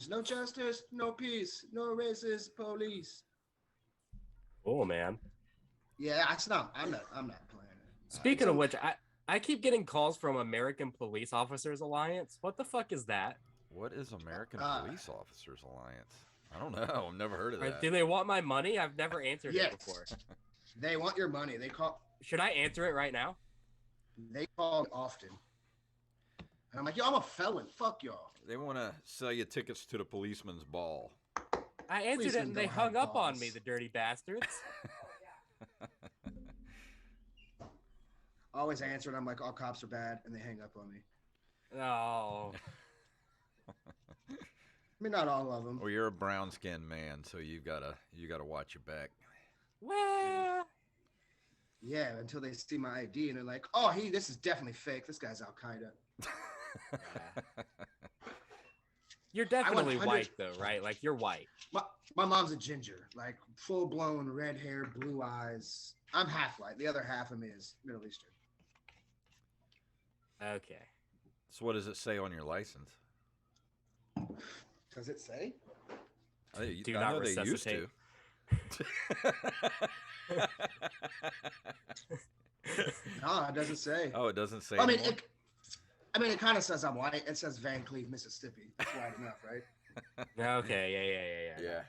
No justice, no peace, no racist police. Cool, man. Yeah, I'm not playing it. Speaking of which, I keep getting calls from American Police Officers Alliance. What the fuck is that? What is American Police Officers Alliance? I don't know. I've never heard of that. Do they want my money? I've never answered it before. They want your money. They call. Should I answer it right now? They call often. And I'm like, yo, I'm a felon. Fuck y'all. They want to sell you tickets to the policeman's ball. I answered it and they hung up on me, the dirty bastards. Always answer it. I'm like, all cops are bad, and they hang up on me. Oh. I mean, not all of them. Well, you're a brown-skinned man, so you gotta watch your back. Well. Yeah, until they see my ID and they're like, oh, this is definitely fake. This guy's Al Qaeda. You're definitely white though, right? Like you're white. My mom's a ginger, like full blown red hair, blue eyes. I'm half white. The other half of me is Middle Eastern. Okay. So what does it say on your license? Does it say? Do not resuscitate. No, it doesn't say. Oh, it doesn't say. I mean, it kind of says I'm white. It says Van Cleve, Mississippi. It's white enough, right? Okay, yeah.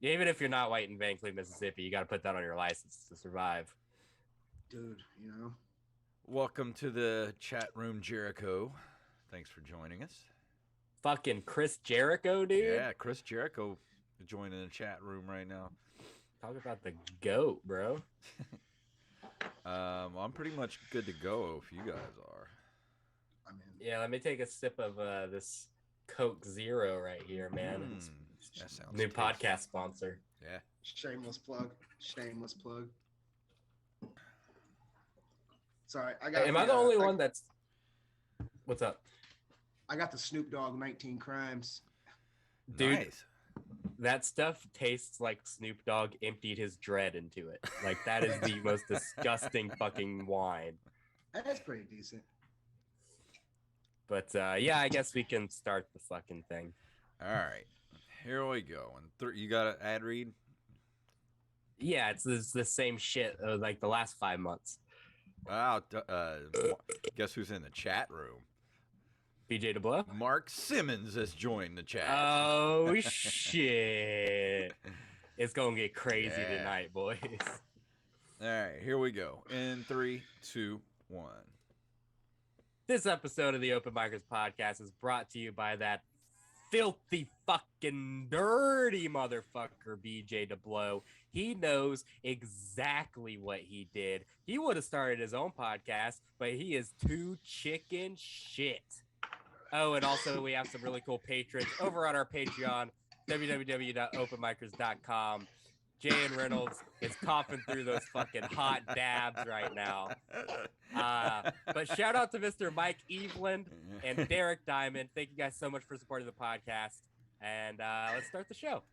Even if you're not white in Van Cleve, Mississippi, you got to put that on your license to survive. Dude, you know. Welcome to the chat room, Jericho. Thanks for joining us. Fucking Chris Jericho, dude. Yeah, Chris Jericho joining the chat room right now. Talk about the GOAT, bro. I'm pretty much good to go if you guys are. I mean, yeah, let me take a sip of this Coke Zero right here, man. That sounds new tasty. podcast sponsor. Yeah. Shameless plug. Sorry, Am I the only one that's... What's up? I got the Snoop Dogg 19 Crimes. Dude, nice. That stuff tastes like Snoop Dogg emptied his dread into it. Like, that is the most disgusting fucking wine. That's pretty decent. But, yeah, I guess we can start the fucking thing. All right. Here we go. And you got an ad read? Yeah, it's the same shit like the last 5 months. Wow. Guess who's in the chat room? BJ DeBlow? Mark Simmons has joined the chat. Oh, shit. It's going to get crazy tonight, boys. All right, here we go. In 3, 2, 1. This episode of the Open Micers Podcast is brought to you by that filthy fucking dirty motherfucker, BJ DeBlow. He knows exactly what he did. He would have started his own podcast, but he is too chicken shit. Oh, and also we have some really cool patrons over on our Patreon, www.openmicers.com. JN Reynolds is coughing through those fucking hot dabs right now. But shout out to Mr. Mike Eveland and Derek Diamond. Thank you guys so much for supporting the podcast. And let's start the show.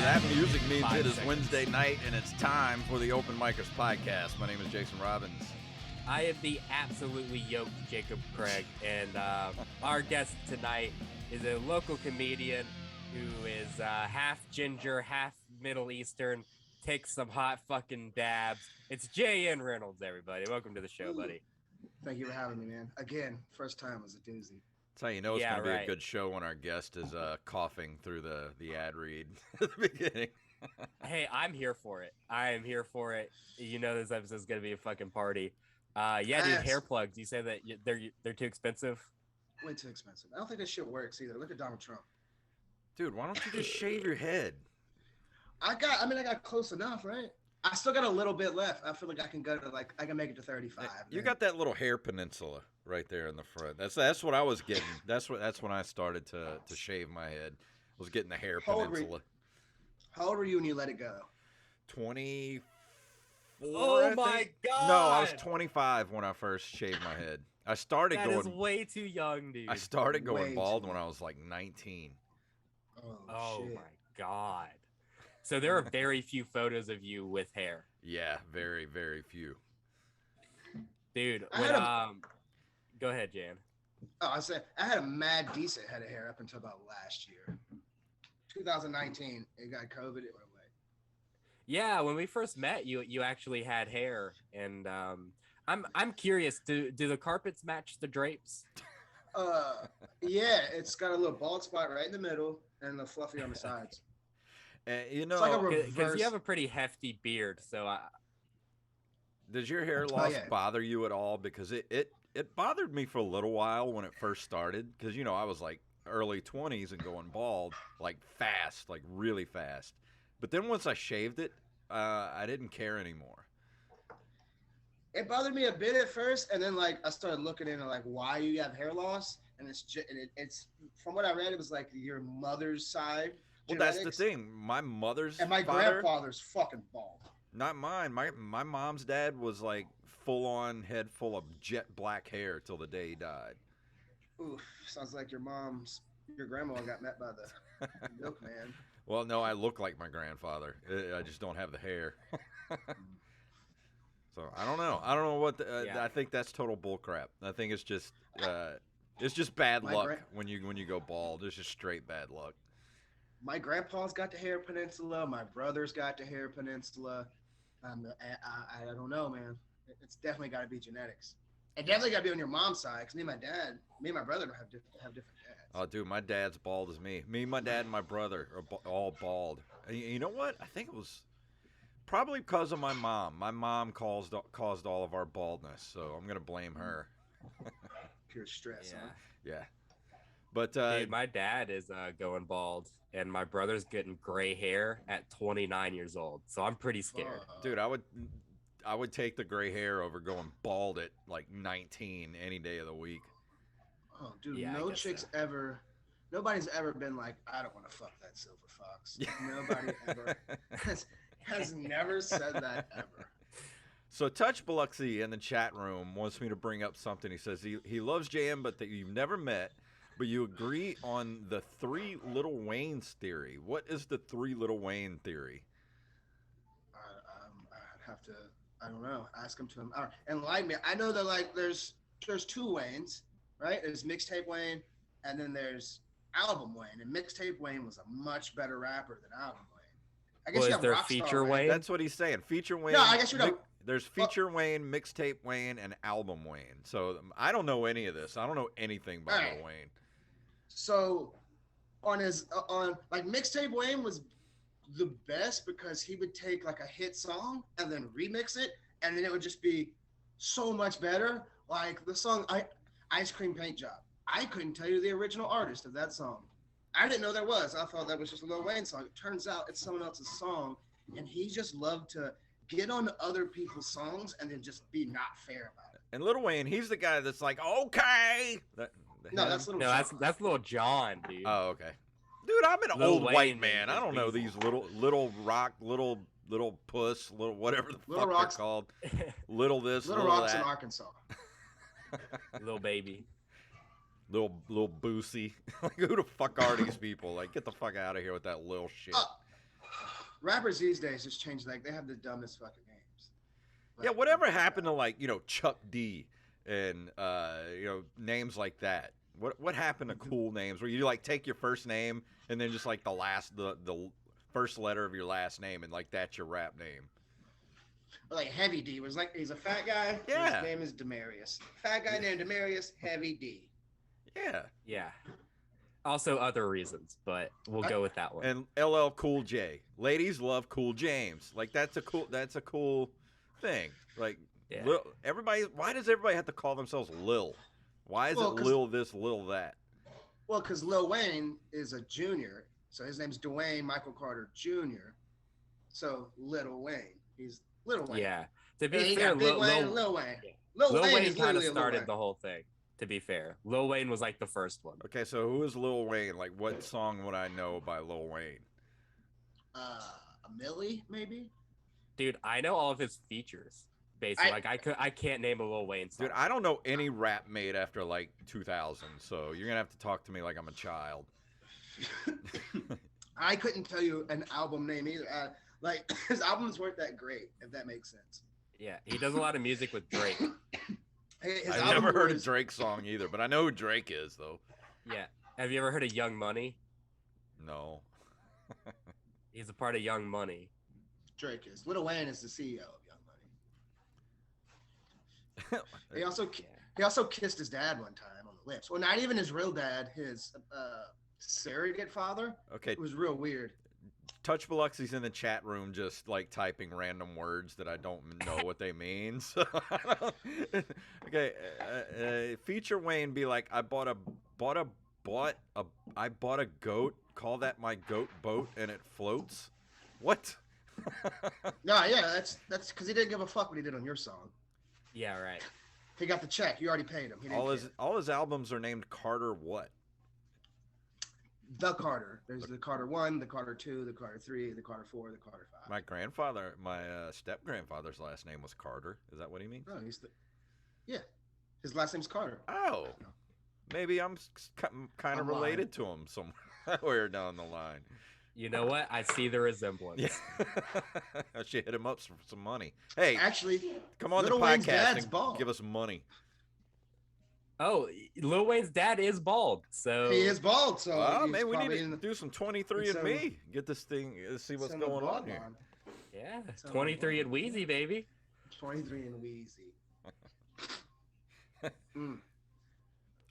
That music means it is Wednesday night, and it's time for the Open Micers Podcast. My name is Jason Robbins. I am the absolutely yoked Jacob Craig, and our guest tonight is a local comedian who is half ginger, half Middle Eastern, takes some hot fucking dabs. It's JN Reynolds, everybody. Welcome to the show, buddy. Thank you for having me, man. Again, first time was a doozy. That's how you know it's going to be a good show when our guest is coughing through the ad read at the beginning. Hey, I'm here for it. I am here for it. You know this episode is going to be a fucking party. Yeah, dude, hair plugs. You say that they're too expensive? Way too expensive. I don't think this shit works either. Look at Donald Trump. Dude, why don't you just shave your head? I got close enough, right? I still got a little bit left. I feel like I can go to I can make it to 35. You got that little hair peninsula right there in the front. That's what I was getting. That's when I started to shave my head. I was getting the hair peninsula. How old were you when you let it go? 24. Oh my god! No, I was 25 when I first shaved my head. I started that going. That is way too young, dude. I started going bald when I was like 19. Oh shit. my God. So there are very few photos of you with hair. Yeah, very, very few. Dude, I when had a- go ahead, Jan. Oh, I said I had a mad decent head of hair up until about last year. 2019, it got COVID, it went away. Yeah, when we first met, you actually had hair, and I'm curious. Do the carpets match the drapes? Yeah, it's got a little bald spot right in the middle and the fluffy on the sides. And you It's like a know, Because reverse. you have a pretty hefty beard, so does your hair loss yeah. bother you at all? Because it bothered me for a little while when it first started. Because I was like early 20s and going bald, like fast, like really fast. But then once I shaved it, I didn't care anymore. It bothered me a bit at first, and then like I started looking into like why you have hair loss, and it's from what I read, it was like your mother's side. Well, that's the genetics, thing. My mother's and my father, grandfather's fucking bald. not mine. My mom's dad was like full on head full of jet black hair till the day he died. Oof, sounds like your grandma got met by the milkman. Well, no, I look like my grandfather. I just don't have the hair. So I don't know. I don't know what. Yeah. I think that's total bullcrap. I think it's just bad My luck gran- when you go bald. It's just straight bad luck. My grandpa's got the hair peninsula. My brother's got the hair peninsula. I don't know, man. It's definitely got to be genetics. It definitely got to be on your mom's side. Because me and my brother have different dads. Oh, dude, my dad's bald as me. Me, my dad, and my brother are all bald. And you know what? I think it was probably because of my mom. My mom caused all of our baldness, so I'm gonna blame her. Pure stress. yeah. Huh? Yeah. But Dude, my dad is going bald, and my brother's getting gray hair at 29 years old. So I'm pretty scared. dude, I would take the gray hair over going bald at like 19 any day of the week. Oh, dude, Yeah, I no guess chicks so. ever. Nobody's ever been like, I don't want to fuck that silver fox. Nobody ever has never said that ever. So Touch Biloxi in the chat room wants me to bring up something. He says he loves JM, but that you've never met, but you agree on the 3 Little Waynes theory. What is the 3 Little Wayne theory? I'd have to. I don't know. Ask him to enlighten me. I know that like there's 2 Waynes, right? There's mixtape Wayne, and then there's album Wayne. And mixtape Wayne was a much better rapper than album Wayne. I guess Well, you is have there Rockstar feature Wayne? That's what he's saying. Feature Wayne. No, I guess you don't. There's feature Wayne, mixtape Wayne, and album Wayne. So I don't know any of this. I don't know anything about Alright. Lil Wayne. So on like mixtape Wayne was the best because he would take like a hit song and then remix it, and then it would just be so much better. Like the song Ice Cream Paint Job. I couldn't tell you the original artist of that song. I didn't know there was. I thought that was just a Lil Wayne song. It turns out it's someone else's song, and he just loved to get on other people's songs and then just be not fair about it. And Lil Wayne, he's the guy that's like, okay. No, that's Little No, John. that's Little John, dude. Oh, okay. Dude, I'm an Lil old Wayne white man. is I don't know Weezy. these little rock, little puss, little whatever the Little fuck Rock's- they're called. Little this, Little little Rock's in that. Arkansas. Little baby. Little Boosie. Like, who the fuck are these people? Like, get the fuck out of here with that little shit. Rappers these days just change. Like they have the dumbest fucking names. Yeah, Like, whatever happened to like Chuck D and names like that? What happened to cool names where you like take your first name and then just like the first letter of your last name and like that's your rap name? Like Heavy D was like he's a fat guy. Yeah. His name is Demarius. Fat guy named Demarius. Heavy D. Yeah. Yeah. Also other reasons, but we'll go with that one. And LL Cool J. Ladies love Cool James. Like that's a cool thing. Like Yeah. why does everybody have to call themselves Lil? Why is Well, it 'cause- Lil this, Lil that? Well, because Lil Wayne is a junior, so his name's Dwayne Michael Carter Jr. So Little Wayne, he's Little Wayne. Yeah. To Yeah, be you fair, got Big Lil, Wayne, Lil, Lil Wayne. Yeah. Lil Lil Wayne Wayne is kind of literally a Lil started Wayne. the whole thing. To be fair, Lil Wayne was like the first one. Okay, so who is Lil Wayne? Like, what song would I know by Lil Wayne? A Millie, maybe. Dude, I know all of his features. Basically, I can't name a Lil Wayne song. Dude, I don't know any rap made after like 2000, so you're gonna have to talk to me like I'm a child. I couldn't tell you an album name either. Like his albums weren't that great, if that makes sense. Yeah, he does a lot of music with Drake. His I've album never heard a was- Drake song either, but I know who Drake is though. Yeah. Have you ever heard of Young Money? No. He's a part of Young Money. Drake is. Lil Wayne is the CEO of Young Money. He also kissed his dad one time on the lips. Well, not even his real dad, his surrogate father. Okay, It was real weird. Touch Biloxi's in the chat room just like typing random words that I don't know what they mean. So, okay, feature Wayne be like, I bought a goat. Call that my goat boat, and it floats. What? No, yeah, that's because he didn't give a fuck what he did on your song. Yeah, right. He got the check. You already paid him. He didn't care. All his albums are named Carter what? The Carter. There's the Carter 1, the Carter 2, the Carter 3, the Carter 4, the Carter 5. My step-grandfather's last name was Carter. Is that what he means? No, yeah. His last name's Carter. Oh, maybe I'm kind of I'm lying. related to him somewhere down the line. You know what? I see the resemblance. Yeah. I should hit him up for some money. Hey, Actually, come on the Lil Wayne's podcast dad's and bald. give us money. Oh, Lil Wayne's dad is bald, so He is bald, so he's Maybe we probably need to do some 23 and me. Get this thing, see what's in the going on here. bloodline. yeah, So- 23 and Wheezy, baby. 23 and Wheezy. Mm.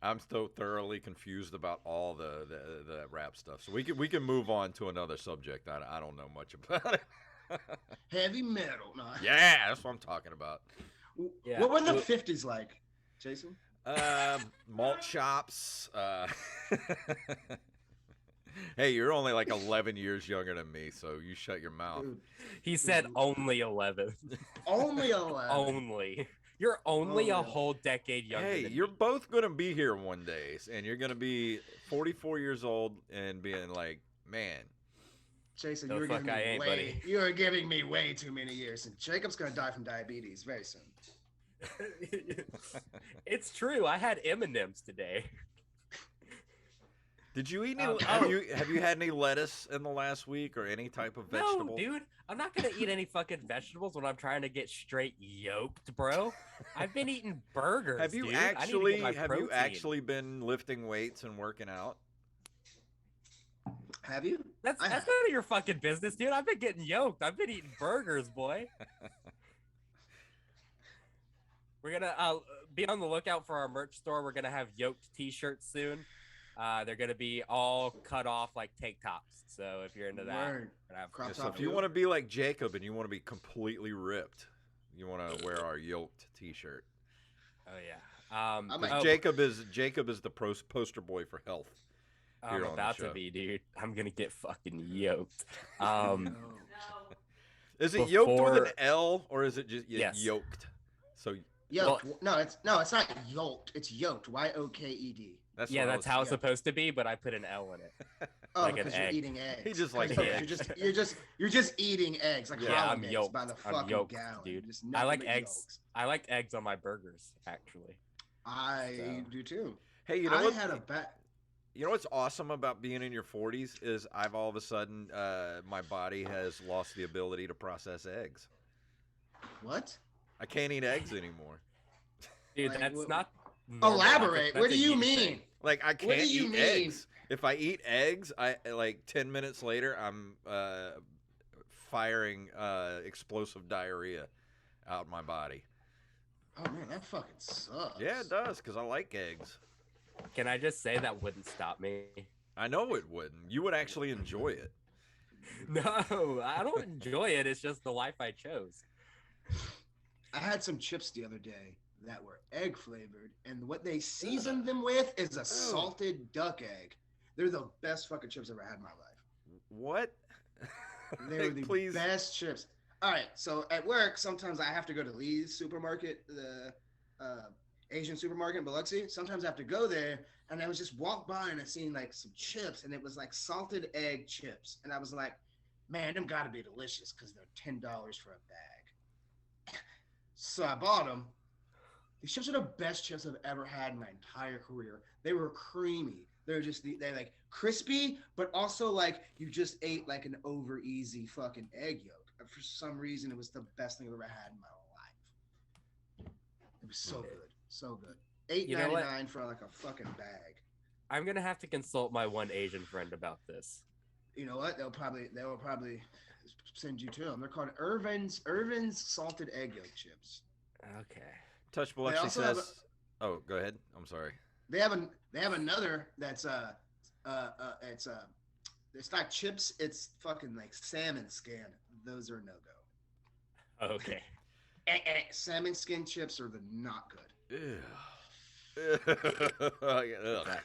I'm so thoroughly confused about all the rap stuff. So we can move on to another subject. I don't know much about it. Heavy metal. No. Yeah, that's what I'm talking about. Yeah. What were the 50s like, Jason? Malt shops. Hey, you're only like 11 years younger than me, so you shut your mouth. Dude, He said only 11. only 11. Only. You're only a Only. whole decade younger Hey, than you're me. both gonna be here one day, and you're gonna be 44 years old and being like, man. Jason, The you were fuck giving I me ain't, way. buddy. You are giving me way too many years, and Jacob's gonna die from diabetes very soon. It's true. I had M&Ms today. Did you eat any? Oh. Have you had any lettuce in the last week or any type of vegetable? No, dude. I'm not gonna eat any fucking vegetables when I'm trying to get straight yoked, bro. I've been eating burgers. Have you dude. I need to get my have you protein. actually been lifting weights and working out? Have you? That's I none have. of your fucking business, dude. I've been getting yoked. I've been eating burgers, boy. We're gonna be on the lookout for our merch store. We're gonna have yoked T-shirts soon. They're gonna be all cut off like tank tops. So if you're into that, Word. we're gonna have Crop So top if you too? want to be like Jacob and you want to be completely ripped, you want to wear our yoked T-shirt. Oh yeah. I'm Because Oh. Jacob is the poster boy for health. I'm here on the about to show. be, dude. I'm gonna get fucking yoked. No. Is it yoked with an Before- L or is it just Yes. yoked? So Yoked. No, it's not yoked. It's yoked. YOKED. that's Yeah, what I that's was- how it's yeah. supposed to be, but I put an L in it. Oh, Like an because you're egg. eating eggs. He just likes Because eggs. you're just eating eggs like Yeah, I'm holidays yoked. by the I'm fucking yoked, gallon. dude. Just I nothing like but eggs. yolks. I like eggs on my burgers, actually. I So- do too. Hey, you know I what? had a bet. You know what's awesome about being in your 40s is I've all of a sudden my body has lost the ability to process eggs. What? I can't eat eggs anymore. Dude, Like, that's what- not. normal. Elaborate. That's What a do you you mean? thing. Like I What do can't you eat mean? eggs. If I eat eggs, I like 10 minutes later I'm firing explosive diarrhea out my body. Oh man, that fucking sucks. Yeah, it does because I like eggs. Can I just say that wouldn't stop me? I know it wouldn't. You would actually enjoy it. No, I don't enjoy it. It's just the life I chose. I had some chips the other day that were egg flavored, and what they seasoned them with is a salted duck egg. They're the best fucking chips I've ever had in my life. What? They were the Please. best chips. All right, so at work, sometimes I have to go to Lee's supermarket, the Asian supermarket in Biloxi. Sometimes I have to go there, and I was just walk by and I seen like some chips, and it was like salted egg chips, and I was like, man, them gotta be delicious because they're $10 for a bag. So I bought them. These chips are the best chips I've ever had in my entire career. They were creamy. They're like crispy, but also like you just ate like an over easy fucking egg yolk. And for some reason, it was the best thing I've ever had in my life. It was so good, so good. $8.99 for like a fucking bag. I'm gonna have to consult my one Asian friend about this. You know what? They will probably send you to them. They're called Irvin's salted egg yolk chips. Okay. Touchable actually says. Oh, go ahead. I'm sorry. They have another that's it's not chips. It's fucking like salmon skin. Those are no go. Okay. Salmon skin chips are not good. Ugh.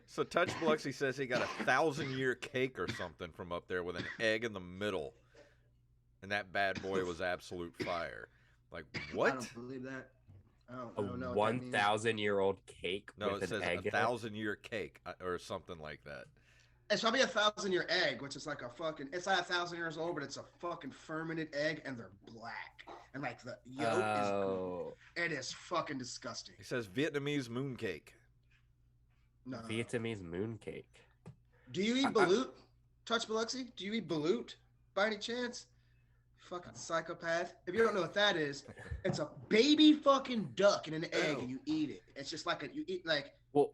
So Touch Biloxi says he got 1,000-year cake or something from up there with an egg in the middle, and that bad boy was absolute fire. Like what? I don't believe that. I don't know. 1,000-year-old cake. No, with it says an egg 1,000-year cake or something like that. It's probably 1,000-year egg, which is like a fucking. It's not 1,000 years old, but it's a fucking fermented egg, and they're black, and like the yolk is. It is fucking disgusting. He says Vietnamese moon cake. No. Vietnamese moon cake. Do you eat balut? Touch Biloxi? Do you eat balut by any chance? Fucking psychopath. If you don't know what that is, it's a baby fucking duck in an egg, and you eat it. It's just like you eat like. Well,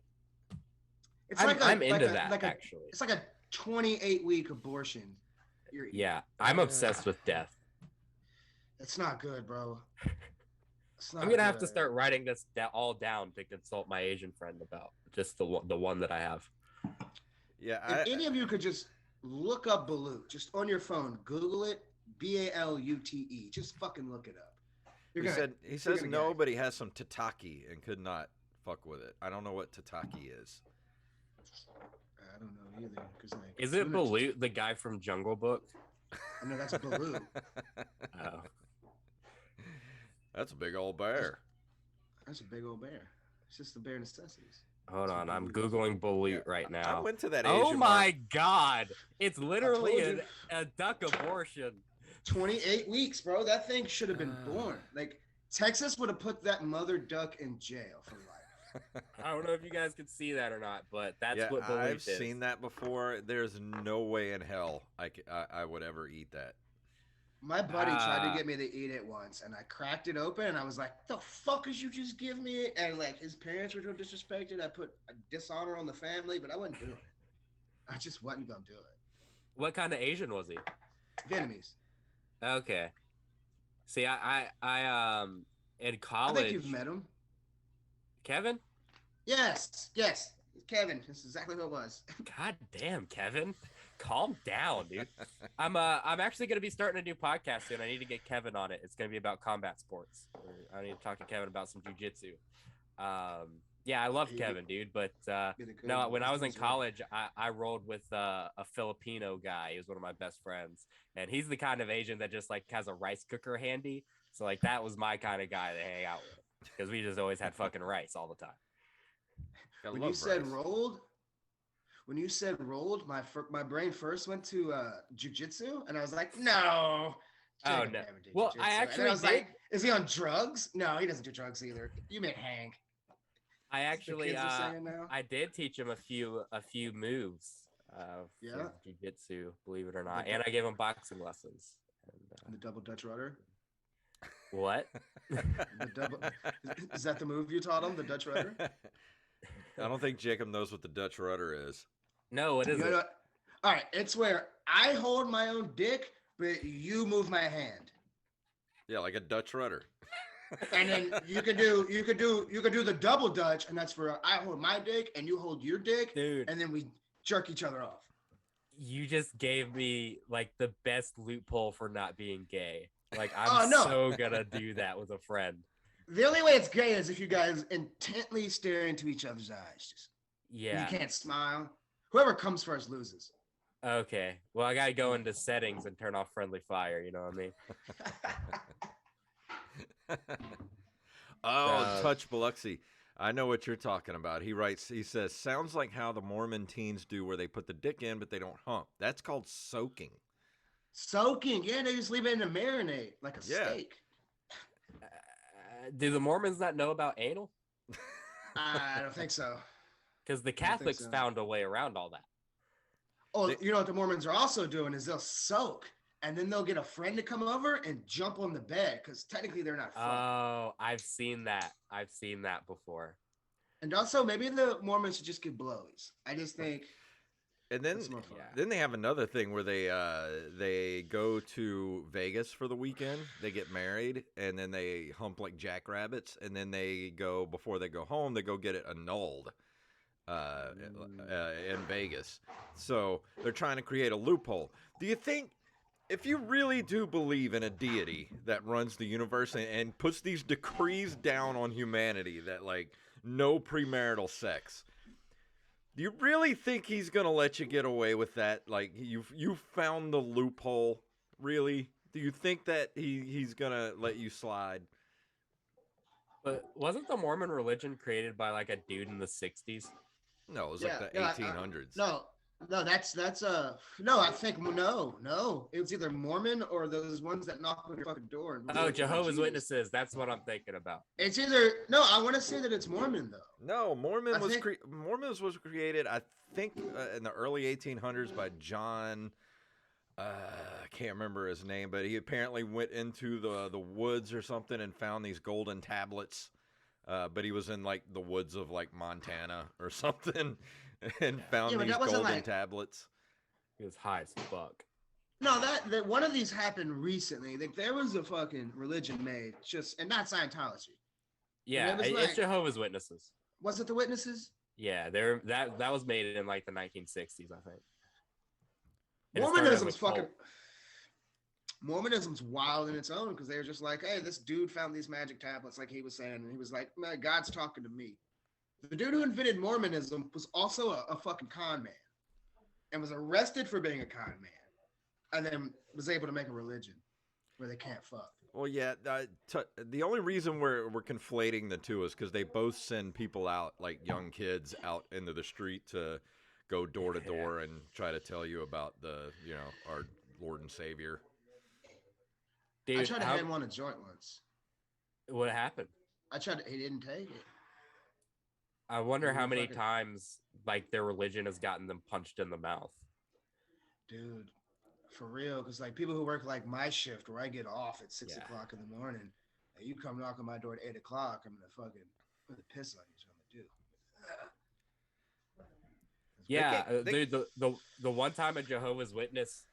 it's I'm into that actually. It's like a 28-week abortion. Yeah, I'm obsessed with death. It's not good, bro. I'm gonna have to start writing this all down to consult my Asian friend about just the one that I have. Yeah, if any of you could just look up balut, just on your phone, Google it, BALUTE. Just fucking look it up. He says no, but he has some tataki and could not fuck with it. I don't know what tataki is. I don't know either. Like, is it Balut, the guy from Jungle Book? No, that's Balut. Oh. That's a big old bear. That's a big old bear. It's just the bare necessities. Hold on, I'm Googling Balut right now. I went to that Oh Asian my God. It's literally a duck abortion. 28 weeks, bro. That thing should have been born. Like, Texas would have put that mother duck in jail for life. I don't know if you guys could see that or not, but that's what Balut I've is. seen that before. There's no way in hell I would ever eat that. My buddy tried to get me to eat it once, and I cracked it open, and I was like, "The fuck did you just give me?" And like his parents were so disrespected. I put a dishonor on the family, but I wasn't doing it. I just wasn't gonna do it. What kind of Asian was he? Vietnamese. Okay. See, I in college. I think you've met him. Kevin? Yes, Kevin. That's exactly who it was. God damn, Kevin. Calm down, dude. I'm actually gonna be starting a new podcast soon. I need to get Kevin on it. It's gonna be about combat sports. I need to talk to Kevin about some jujitsu. Yeah, I love Kevin, dude. But no, when I was in college, I rolled with a Filipino guy. He was one of my best friends, and he's the kind of Asian that just like has a rice cooker handy. So like that was my kind of guy to hang out with because we just always had fucking rice all the time. When you said rolled, my brain first went to jujitsu, and I was like, no. Oh no. Well, I actually was like, is he on drugs? No, he doesn't do drugs either. You meant hang. I actually I did teach him a few moves jiu-jitsu, believe it or not, and I gave him boxing lessons. And the double Dutch rudder. What? Is that the move you taught him? The Dutch rudder? I don't think Jacob knows what the Dutch rudder is. No, it isn't. All right, it's where I hold my own dick, but you move my hand. Yeah, like a Dutch rudder. And then you could do the double Dutch, and that's where I hold my dick and you hold your dick, dude, and then we jerk each other off. You just gave me like the best loophole for not being gay. Like I'm so gonna do that with a friend. The only way it's gay is if you guys intently stare into each other's eyes. You can't smile. Whoever comes first loses. Okay. Well, I gotta go into settings and turn off friendly fire. You know what I mean? Touch Biloxi. I know what you're talking about. He says, sounds like how the Mormon teens do where they put the dick in, but they don't hump. That's called soaking. Soaking? Yeah, they just leave it in a marinade, like a steak. Do the Mormons not know about anal? I don't think so. Because the I think Catholics so. found a way around all that. Oh, you know what the Mormons are also doing is they'll soak, and then they'll get a friend to come over and jump on the bed because technically they're not fucking. Oh, I've seen that. I've seen that before. And also, maybe the Mormons should just get blowies. I just think. And then, That's more fun. then they have another thing where they go to Vegas for the weekend. They get married, and then they hump like jackrabbits, and then they go before they go home. They go get it annulled in Vegas. So they're trying to create a loophole. Do you think, if you really do believe in a deity that runs the universe and puts these decrees down on humanity that like no premarital sex? Do you really think he's gonna let you get away with that? Like you found the loophole, really? Do you think that he's gonna let you slide? But wasn't the Mormon religion created by like a dude in the 60s? No, it was like the no, 1800s. No, that's no. I think no. It was either Mormon or those ones that knock on your fucking door. And Oh, Jehovah's Witnesses. That's what I'm thinking about. It's either no. I want to say that it's Mormon though. No, Mormons think- was created, I think, in the early 1800s by John. I can't remember his name, but he apparently went into the woods or something and found these golden tablets. But he was in like the woods of like Montana or something and found these golden tablets. He was high as fuck. No, that one of these happened recently. Like there was a fucking religion made, and not Scientology. Yeah, it's Jehovah's Witnesses. Was it the Witnesses? Yeah, that was made in like the 1960s, I think. Mormonism's wild in its own because they were just like, hey, this dude found these magic tablets, like he was saying, and he was like, man, God's talking to me. The dude who invented Mormonism was also a fucking con man and was arrested for being a con man and then was able to make a religion where they can't fuck. Well, yeah, the only reason we're conflating the two is because they both send people out, like young kids, out into the street to go door to door and try to tell you about our Lord and Savior. Dude, I tried to hand one a joint once. What happened? He didn't take it. I wonder how many times like their religion has gotten them punched in the mouth. Dude, for real, because like people who work like my shift where I get off at 6 o'clock in the morning, and you come knock on my door at 8 o'clock, I'm gonna fucking put the piss on you. Is what I'm gonna do. Yeah, the one time a Jehovah's Witness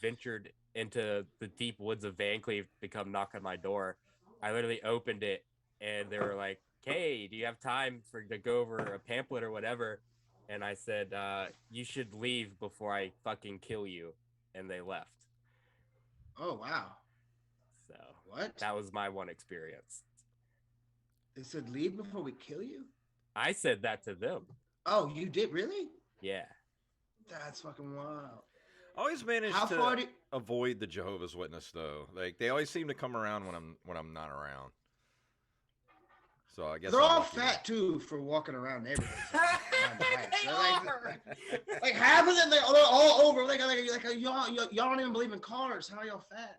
ventured into the deep woods of Van Cleve to come knock on my door, I literally opened it and they were like, hey, do you have time to go over a pamphlet or whatever? And I said, you should leave before I fucking kill you. And they left. Oh, wow. So what? That was my one experience. They said, leave before we kill you? I said that to them. Oh, you did? Really? Yeah. That's fucking wild. I always manage to avoid the Jehovah's Witness though. Like they always seem to come around when I'm not around. So I guess they're all fat too for walking around neighborhoods. like half of them, they're all over. Like y'all don't even believe in cars. How are y'all fat?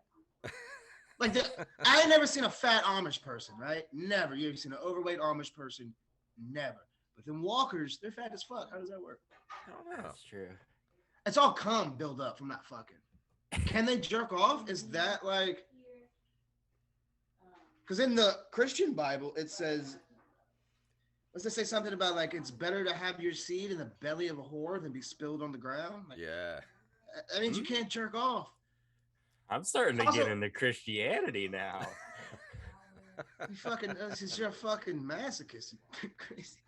I ain't never seen a fat Amish person, right? Never. You ever seen an overweight Amish person? Never. But then walkers, they're fat as fuck. How does that work? I don't know. That's true. It's all cum build up from not fucking. Can they jerk off? Is that like? Because in the Christian Bible, it says, let's just say something about like it's better to have your seed in the belly of a whore than be spilled on the ground. Like, yeah. That means you can't jerk off. I'm starting to get into Christianity now. You're a fucking masochist. Crazy.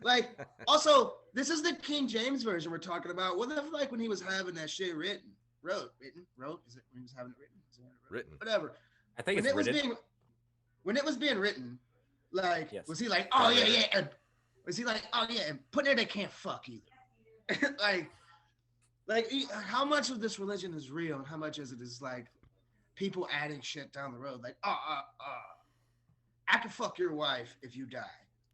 Like, also, this is the King James version we're talking about. What if, like, when he was having that shit wrote? Is it when he was having it written? Written. Whatever. I think it's written. When it was being written, like, yes. Was he like, oh yeah, and was he like, oh yeah, and put there they can't fuck either? like, how much of this religion is real, and how much is it is like people adding shit down the road? Like, I can fuck your wife if you die.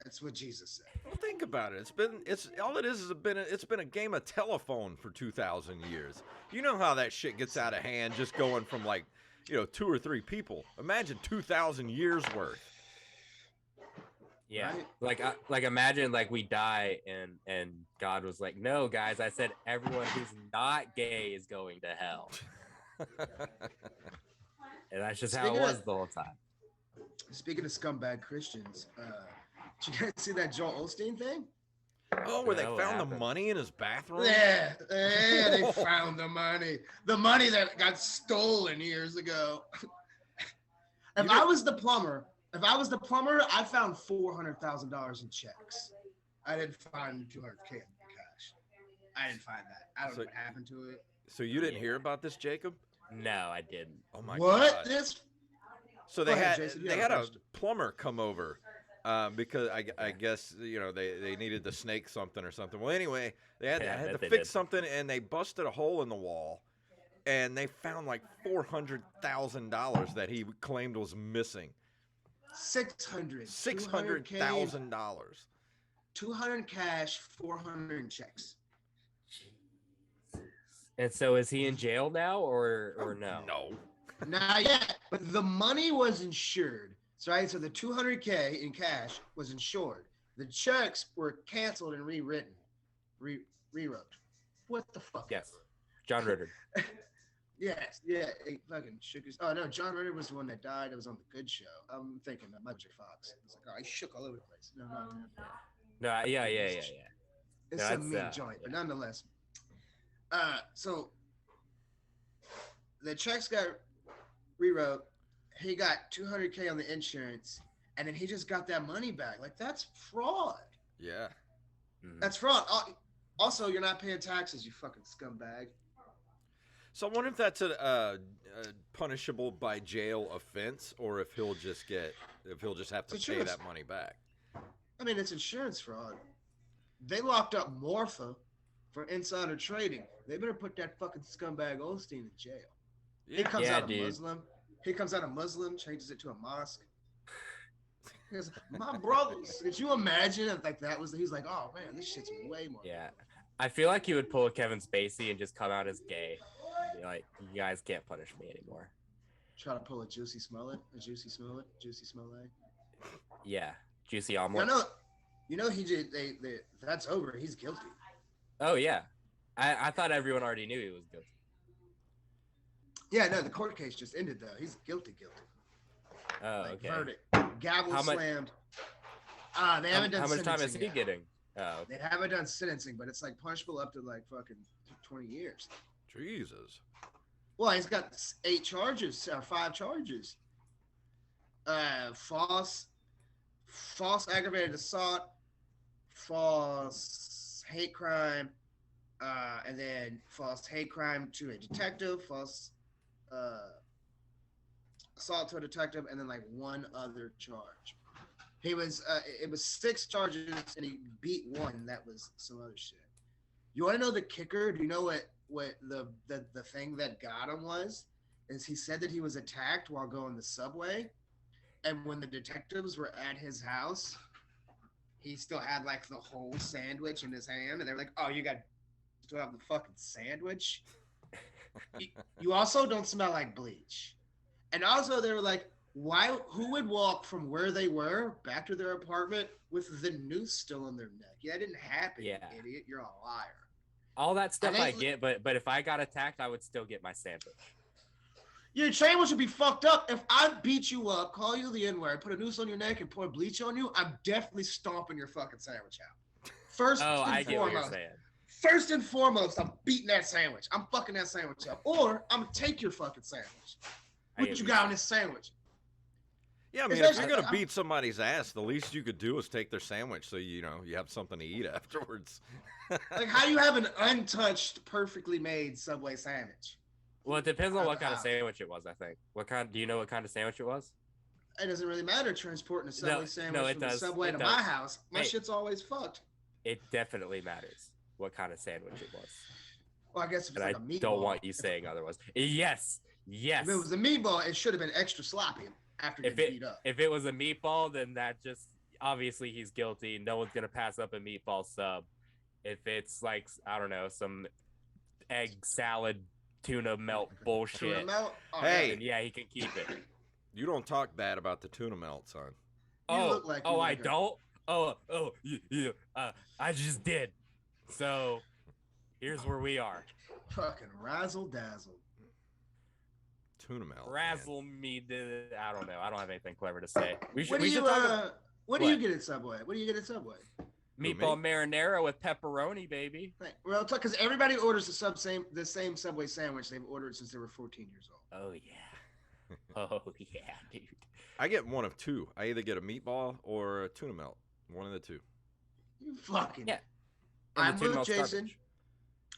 That's what Jesus said. Well, think about it. It's been a game of telephone for 2,000 years. You know how that shit gets out of hand just going from like, 2 or 3 people. Imagine 2,000 years worth. Yeah, Right? like imagine like we die and God was like, no, guys, I said everyone who's not gay is going to hell, and that's just how it was the whole time. Speaking of scumbag Christians, did you guys see that Joel Osteen thing? Oh, where they No, found the happened? money in his bathroom? Yeah, they found the money. The money that got stolen years ago. If I was the plumber, I found $400,000 in checks. I didn't find 200K in cash. I didn't find that. I don't know what happened to it. So you didn't hear about this, Jacob? No, I didn't. Oh my What? God. This? So Go they ahead, had Jason, they had a plumber come over because I guess they needed to snake something or something. Well, anyway, they had to fix something, and they busted a hole in the wall, and they found like $400,000 that he claimed was missing. $600,000. 200 cash, 400 in checks. And so is he in jail now or no? No. Not yet, but the money was insured. So the 200K in cash was insured. The checks were canceled and rewritten, rewrote. What the fuck? Yes, John Ritter. Yes, yeah, he fucking shook his. Oh no, John Ritter was the one that died. It was on the Good Show. I'm thinking of Magic Fox. It's like, oh, he shook all over the place. No. No, yeah. It's a mean joint, but nonetheless. So the checks got rewrote. He got 200K on the insurance, and then he just got that money back. Like, that's fraud. Yeah. That's fraud. Also, you're not paying taxes, you fucking scumbag. So I wonder if that's a punishable by jail offense, or if he'll just have to pay that money back. I mean, it's insurance fraud. They locked up Morpha for insider trading. They better put that fucking scumbag Osteen in jail. Yeah. He comes out a Muslim. He comes out a Muslim, changes it to a mosque. He goes, my brothers. Could you imagine if like that was? He's like, oh man, this shit's way more. Yeah, I feel like you would pull a Kevin Spacey and just come out as gay. Be like, you guys can't punish me anymore. Try to pull a Juicy Smollett. Yeah, Juicy Omelet. You know he did. That's over. He's guilty. Oh yeah, I thought everyone already knew he was guilty. Yeah, no, the court case just ended though. He's guilty. Oh, okay. Verdict. Gavel slammed. They haven't done. How much time is he yet. getting? Oh, okay. They haven't done sentencing, but it's like punishable up to like fucking 20 years. Jesus. Well, he's got 5 charges. False aggravated assault, false hate crime, and then false hate crime to a detective, false assault to a detective, and then like one other charge. It was 6 charges, and he beat one. That was some other shit. You want to know the kicker? Do you know what the thing that got him was? Is he said that he was attacked while going the subway, and when the detectives were at his house, he still had like the whole sandwich in his hand, and they're like, "Oh, you got to have the fucking sandwich. You also don't smell like bleach." And also, they were like, "Why? Who would walk from where they were back to their apartment with the noose still in their neck? Yeah, that didn't happen. Yeah. You idiot. You're a liar." All that stuff I get, but if I got attacked, I would still get my sandwich. Your sandwich would be fucked up. If I beat you up, call you the N-word, put a noose on your neck, and pour bleach on you, I'm definitely stomping your fucking sandwich out. I get what you're saying. First and foremost, I'm beating that sandwich. I'm fucking that sandwich up. Or I'm going to take your fucking sandwich. What you got on this sandwich? Yeah, I mean, if you're going to beat somebody's ass, the least you could do is take their sandwich so, you have something to eat afterwards. Like, how do you have an untouched, perfectly made Subway sandwich? Well, it depends on what kind of sandwich it was, I think. Do you know what kind of sandwich it was? It doesn't really matter transporting a Subway sandwich from the Subway to my house. My shit's always fucked. It definitely matters what kind of sandwich it was. Well, I guess if it's like a meatball. I don't want you saying otherwise. Yes. If it was a meatball, it should have been extra sloppy after getting beat up. If it was a meatball, then that just, obviously he's guilty. No one's going to pass up a meatball sub. If it's like, I don't know, some egg salad, tuna melt bullshit. Tuna melt? Oh, hey. Yeah, he can keep it. You don't talk bad about the tuna melt, son. I don't? Yeah, I just did. So here's where we are. Fucking razzle dazzle. Tuna melt. Razzle me. I don't know. I don't have anything clever to say. What do you get at Subway? What do you get at Subway? Meatball marinara with pepperoni, baby. Well, it's because everybody orders the same Subway sandwich they've ordered since they were 14 years old. Oh yeah. Oh yeah, dude. I get one of two. I either get a meatball or a tuna melt. One of the two. You fucking yeah. I'm with Jason. Garbage.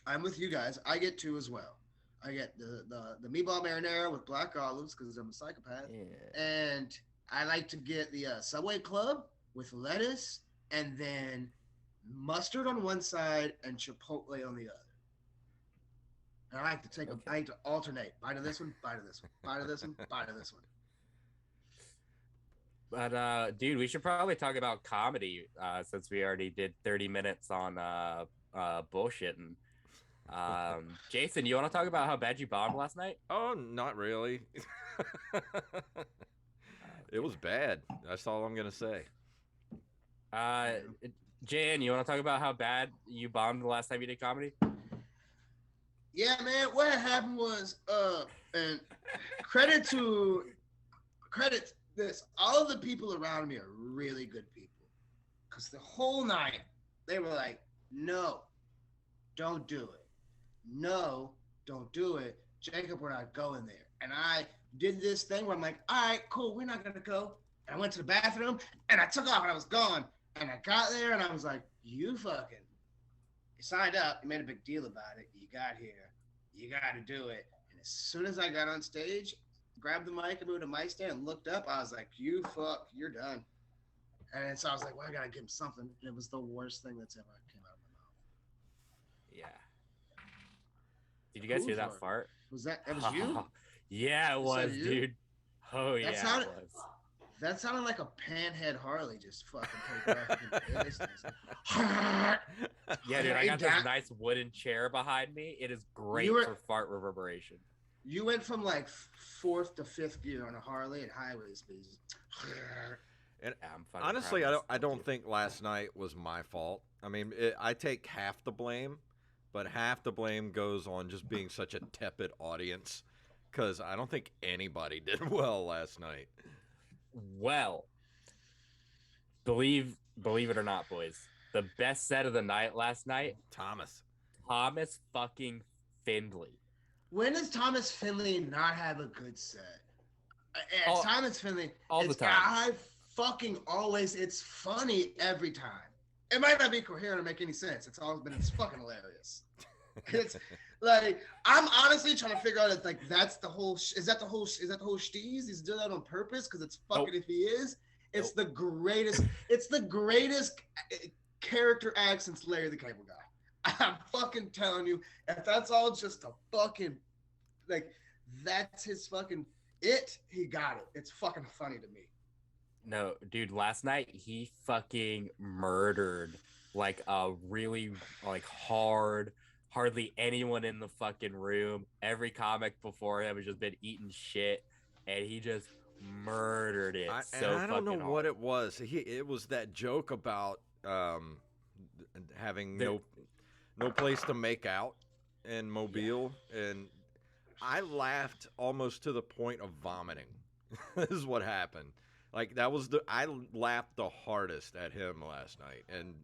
I'm with you guys. I get two as well. I get the meatball marinara with black olives because I'm a psychopath, and I like to get the Subway Club with lettuce and then mustard on one side and chipotle on the other. And I like to I like to alternate. Bite of this one, bite of this one, bite of this one, bite of this one. But dude, we should probably talk about comedy since we already did 30 minutes on bullshitting. Jason, you want to talk about how bad you bombed last night? Oh, not really. It was bad. That's all I'm gonna say. JN, you want to talk about how bad you bombed the last time you did comedy? Yeah, man. What happened was, and credit this. All of the people around me are really good people, because the whole night they were like, "No, don't do it. No, don't do it. Jacob, we're not going there." And I did this thing where I'm like, all right, cool, we're not going to go. And I went to the bathroom and I took off and I was gone. And I got there and I was like, you signed up. You made a big deal about it. You got here. You got to do it. And as soon as I got on stage, grabbed the mic and moved to mic stand and looked up, I was like, you're done. And so I was like, well, I got to give him something. And it was the worst thing that's ever came out of my mouth. Yeah. Did you guys hear that fart? That was you? Yeah, it was, dude. Oh, yeah, it was. That sounded like a panhead Harley just fucking taking off. Yeah, dude, I got this nice wooden chair behind me. It is great for fart reverberation. You went from like 4th to 5th gear on a Harley at highway speeds. And honestly, I don't think last night was my fault. I mean, I take half the blame, but half the blame goes on just being such a tepid audience, because I don't think anybody did well last night. Well, believe it or not, boys, the best set of the night last night, Thomas fucking Findlay. When does Thomas Findlay not have a good set? Thomas Findlay, all the time. It's funny every time. It might not be coherent or make any sense. It's fucking hilarious. It's like, I'm honestly trying to figure out if like that's the whole is that the whole steez? He's doing that on purpose because it's fucking. Nope. If he is, it's the greatest. It's the greatest character act since Larry the Cable Guy. I'm fucking telling you, if that's all just a fucking like that's his fucking it. He got it. It's fucking funny to me. No, dude, last night he fucking murdered like a really like hardly anyone in the fucking room. Every comic before him has just been eating shit, and he just murdered it. I don't know what it was. It was that joke about having no place to make out in Mobile, and I laughed almost to the point of vomiting. This is what happened. Like I laughed the hardest at him last night, and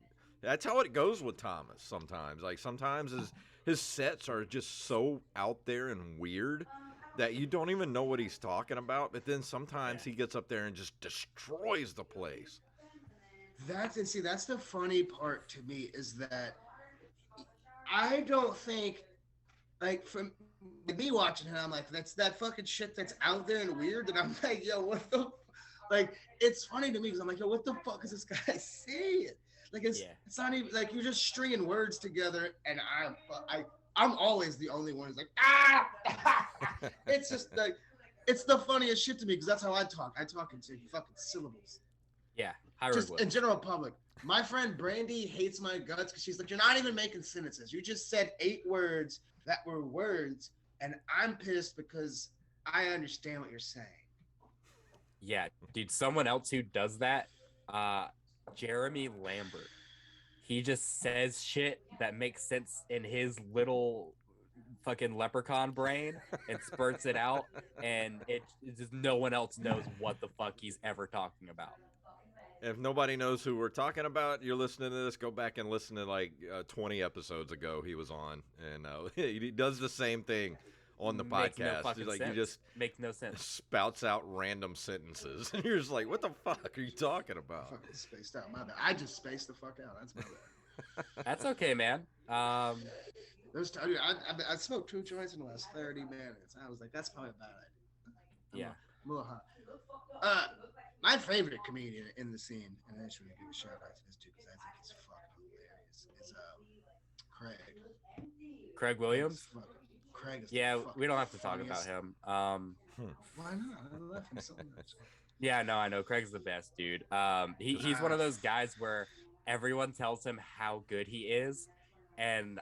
that's how it goes with Thomas sometimes. Like sometimes his sets are just so out there and weird that you don't even know what he's talking about. But then sometimes he gets up there and just destroys the place. That's the funny part to me is that I don't think like from me watching him, I'm like, that's that fucking shit that's out there and weird. And I'm like, yo, what the like? It's funny to me because I'm like, yo, what the fuck is this guy saying? Like it's not even like you're just stringing words together, and I'm always the only one who's like It's just like it's the funniest shit to me because that's how I talk. I talk into fucking syllables. Yeah, just in general public. My friend Brandy hates my guts because she's like, you're not even making sentences. You just said 8 words that were words, and I'm pissed because I understand what you're saying. Yeah, dude. Someone else who does that, Jeremy Lambert. He just says shit that makes sense in his little fucking leprechaun brain and spurts it out, and it just no one else knows what the fuck he's ever talking about. If nobody knows who we're talking about, you're listening to this, go back and listen to like 20 episodes ago he was on, and he does the same thing on the Makes no podcast. fucking He's like, sense. he just Makes no sense. spouts out random sentences, and you're just like, what the fuck are you talking about? Fucking spaced out. My bad. I just spaced the fuck out. That's my bad. That's okay, man. Those dude, I smoked 2 joints in the last 30 minutes. I was like, that's probably a bad idea. I'm a little hot. My favorite comedian in the scene, and I just want to give a shout out to this dude because I think he's fucking hilarious, is Craig. Craig Williams? Craig is Yeah, the we don't have to fucking talk about funniest. him. Why not? I love him so much. Yeah, no, I know. Craig's the best, dude. He's one of those guys where everyone tells him how good he is, and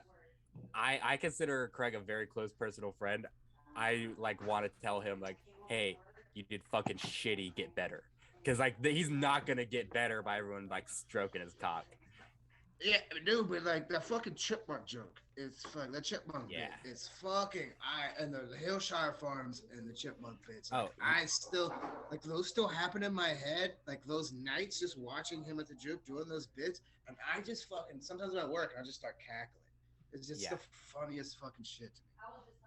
I consider Craig a very close personal friend. I like want to tell him like, hey, you did fucking shitty, get better. Because like he's not gonna get better by everyone like stroking his cock. Yeah, dude, but like that fucking chipmunk joke, it's fucking that chipmunk bit. It's fucking and the Hillshire Farms and the chipmunk bits. Like, I still like those still happen in my head. Like those nights just watching him at the joke doing those bits, and I just fucking sometimes I'm at work and I just start cackling. It's just the funniest fucking shit to me.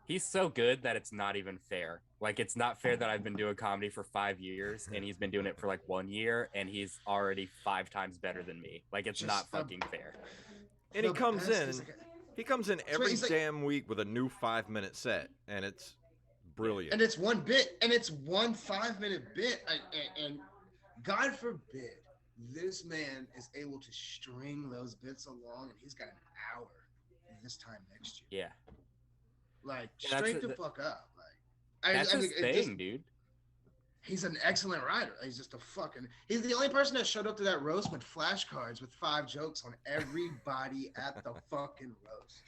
He's so good that it's not even fair. Like, it's not fair that I've been doing comedy for 5 years and he's been doing it for like 1 year and he's already 5 times better than me. Like, it's not fucking fair. And he comes in every damn week with a new 5-minute set, and it's brilliant. And it's one bit, and it's one 5-minute bit, and God forbid this man is able to string those bits along, and he's got an hour this time next year. Yeah. Like, straight the fuck up. Like, that's his thing, dude. He's an excellent writer. He's just he's the only person that showed up to that roast with flashcards with 5 jokes on everybody at the fucking roast.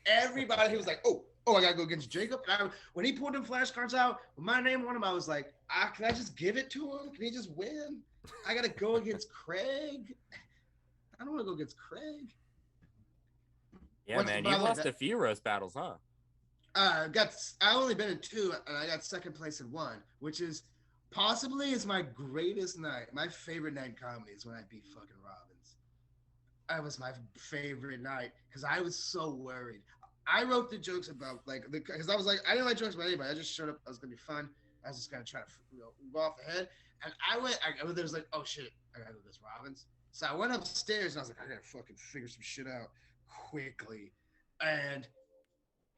Everybody, he was like, oh, I gotta go against Jacob. And when he pulled them flashcards out with my name on them, I was like, can I just give it to him? Can he just win? I gotta go against Craig. I don't want to go against Craig. Yeah, man, you lost a few roast battles, huh? I only been in 2, and I got second place in 1, which is possibly my greatest night. My favorite night in comedy is when I beat fucking Robbins. That was my favorite night because I was so worried. I wrote the jokes about because I was like, I didn't like jokes about anybody. I just showed up. I was gonna be fun. I was just gonna try to go off the head. And I was like, oh shit, I gotta go this Robbins. So I went upstairs and I was like, I gotta fucking figure some shit out quickly. And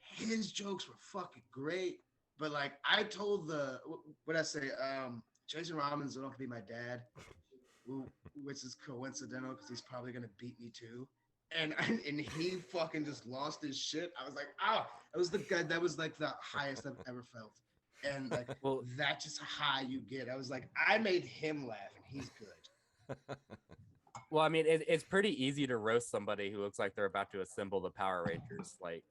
his jokes were fucking great, but like I told Jason Robbins don't have to be my dad, which is coincidental because he's probably gonna beat me too, and he fucking just lost his shit. I was like, that was the guy that was like the highest I've ever felt, and like that's just how you get. I was like, I made him laugh, and he's good. Well, I mean, it's pretty easy to roast somebody who looks like they're about to assemble the Power Rangers, like.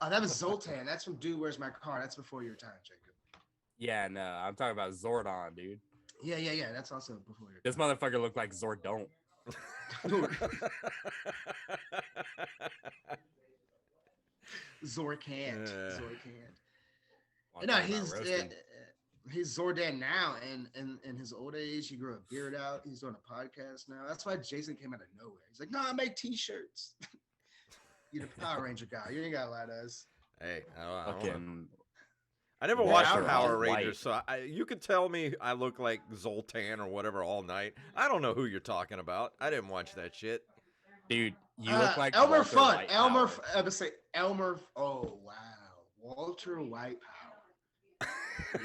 That was Zoltan. That's from Dude, Where's My Car? That's before your time, Jacob. Yeah, no, I'm talking about Zordon, dude. Yeah. That's also before your time. This motherfucker looked like Zordon. Zorkant. No, he's Zordan now, and in his old age, he grew a beard out. He's doing a podcast now. That's why Jason came out of nowhere. He's like, no, I make T-shirts. You're the Power Ranger guy. You ain't gotta lie to us. Hey, I never watched the Power Rangers, so you could tell me I look like Zoltan or whatever all night. I don't know who you're talking about. I didn't watch that shit. Dude, you look like Elmer Walter Fudd. White Elmer. Power. I would say Elmer. Oh wow, Walter White Power.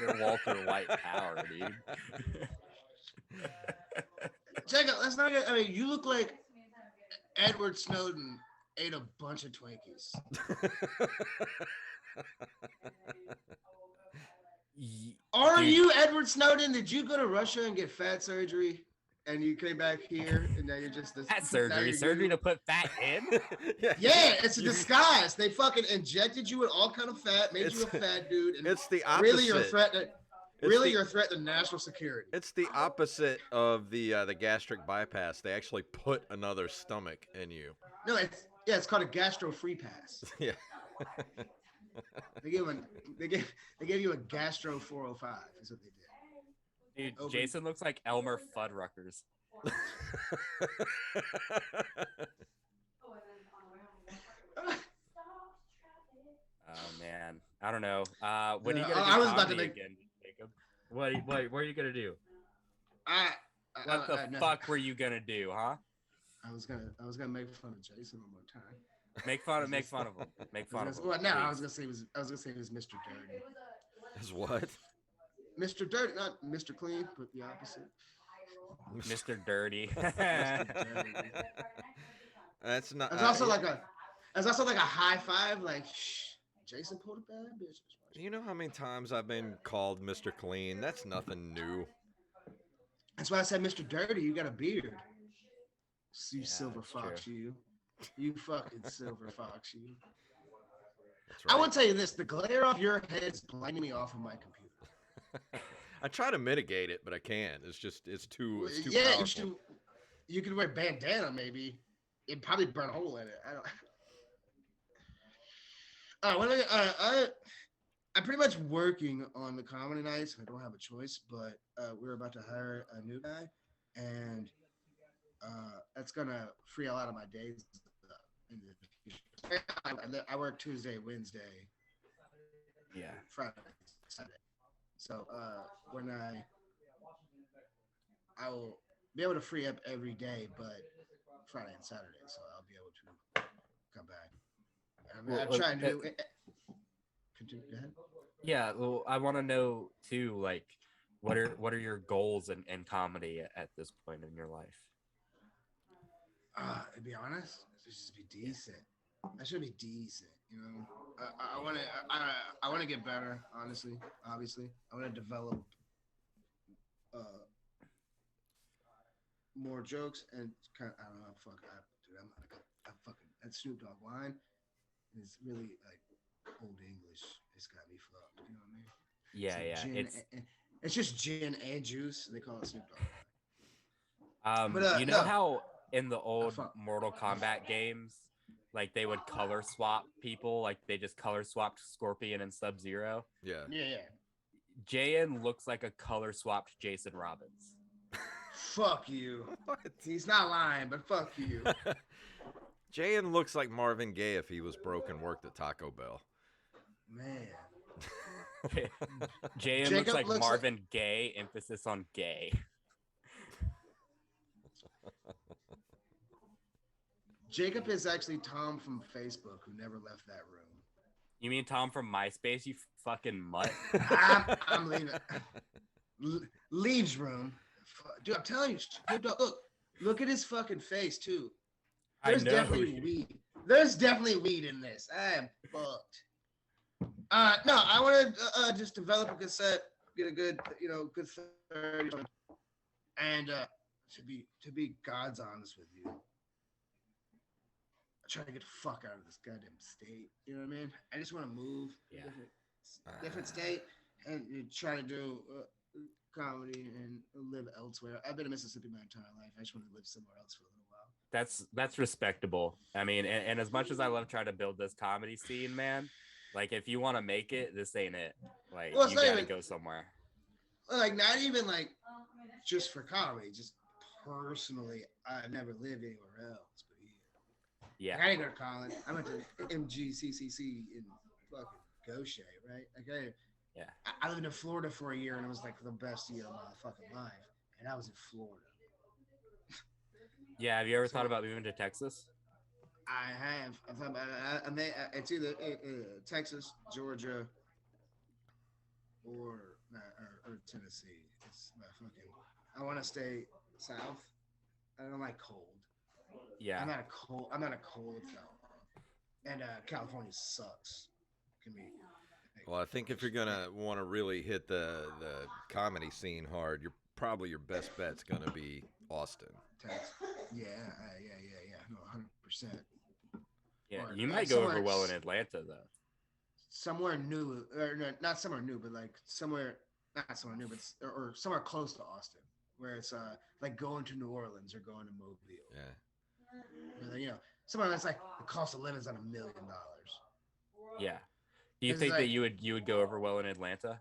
You're Walter White Power, dude. Jacob, let's not get. I mean, you look like Edward Snowden ate a bunch of Twinkies. Are you Edward Snowden? Did you go to Russia and get fat surgery? And you came back here, and now you're just this fat surgery. Surgery to put fat in? Yeah, it's a disguise. They fucking injected you with all kind of fat, made you a fat dude. And it's the opposite. Really, you're a fat. Really, you're a threat to national security. It's the opposite of the gastric bypass. They actually put another stomach in you. No, it's called a gastro-free pass. Yeah. They gave you a gastro 405. Is what they did. Dude, Jason looks like Elmer Fuddruckers. Oh man, I don't know. What are you gonna do? I was about to make again, Jacob. What are you gonna do? What the no. fuck were you gonna do, huh? I was gonna make fun of Jason one more time. Make fun of him. Make fun of him. Well, no, I was gonna say it was Mr. Dirty. Is what? Mr. Dirty, not Mr. Clean, but the opposite. Mr. Dirty. Mr. Dirty. That's not. It's also like a high five. Like, shh, Jason pulled a bad bitch. You know how many times I've been called Mr. Clean? That's nothing new. That's why I said Mr. Dirty. You got a beard. You silver that's fox, true. you fucking silver fox, you. That's right. I want to tell you this: the glare off your head is blinding me off of my computer. I try to mitigate it, but I can't. It's too yeah, powerful. you could wear bandana maybe. It'd probably burn a hole in it. I don't. I'm pretty much working on the comedy nights. I don't have a choice, but we're about to hire a new guy, and that's gonna free a lot of my days in the future. I work Tuesday, Wednesday, Friday, Saturday. So when I will be able to free up every day, but Friday and Saturday, so I'll be able to come back. I'm trying to continue. Go ahead. Yeah, well, I want to know too, like, what are your goals in comedy at this point in your life? To be honest, it should just be decent. I should be decent, you know. I want to get better. Honestly, obviously, I want to develop more jokes and kind of, I don't know. Dude, I'm like a fucking that Snoop Dogg line is really like old English. It's got me fucked. You know what I mean? Yeah, it's just gin and juice. They call it Snoop Dogg. But, you know how in the old Mortal Kombat games, like they would color swap people, like they just color swapped Scorpion and Sub-Zero. Yeah. JN looks like a color swapped Jason Robbins. Fuck you. What? He's not lying, but fuck you. JN looks like Marvin Gaye if he was broke and worked at Taco Bell. Man. JN looks like Marvin Gaye, emphasis on gay. Jacob is actually Tom from Facebook who never left that room. You mean Tom from MySpace, you fucking mutt? I'm leaving. Leaves room. Dude, I'm telling you, look at his fucking face too. There's definitely weed. There's definitely weed in this. I am fucked. No, I want to just develop a good set, get a good, good 30, and to be God's honest with you, I try to get the fuck out of this goddamn state. You know what I mean? I just want to move, different state, and try to do comedy and live elsewhere. I've been in Mississippi my entire life. I just want to live somewhere else for a little while. That's respectable. I mean, and as much as I love trying to build this comedy scene, man, like if you want to make it, this ain't it. Like you gotta go somewhere. Like not even like just for comedy, just personally, I've never lived anywhere else but here. Yeah. Like, I didn't go to college. I went to MGCCC in fucking Goshen, right? Okay. Yeah. I lived in Florida for a year and it was like the best year of my fucking life. And I was in Florida. Yeah. Have you ever thought about moving to Texas? I have. I thought about it. It's either Texas, Georgia, or Tennessee. It's my fucking. I want to stay south. I don't like cold. Yeah. I'm not a cold fella. And California sucks. Can be. Well, I think if you're gonna want to really hit the comedy scene hard, your best bet's gonna be Austin. Texas. Yeah. No, 100%. Yeah, you might go over well in Atlanta though. Somewhere new, or no, not somewhere new, but like somewhere not somewhere new, but or somewhere close to Austin, where it's like going to New Orleans or going to Mobile. Yeah. Or, somewhere that's like the cost of living is on $1 million. Yeah. Do you It's think that like, you would go over well in Atlanta?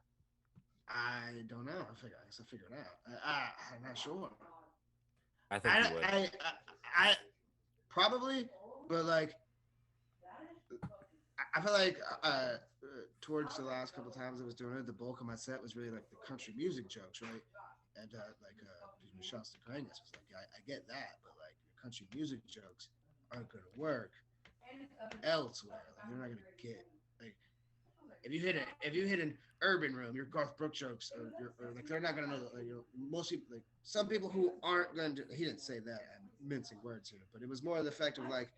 I don't know. I guess I figure it out. I'm not sure. I think you would. I probably, but like I feel like towards the last couple of times I was doing it, the bulk of my set was really like the country music jokes, right? And shouts to Kangas was like, I get that, but like your country music jokes aren't gonna work elsewhere. Like you're not gonna get like if you hit an urban room, your Garth Brooks jokes or like they're not gonna know. Like, most people, like some people who aren't gonna. He didn't say that. I'm mincing words here, but it was more the effect of like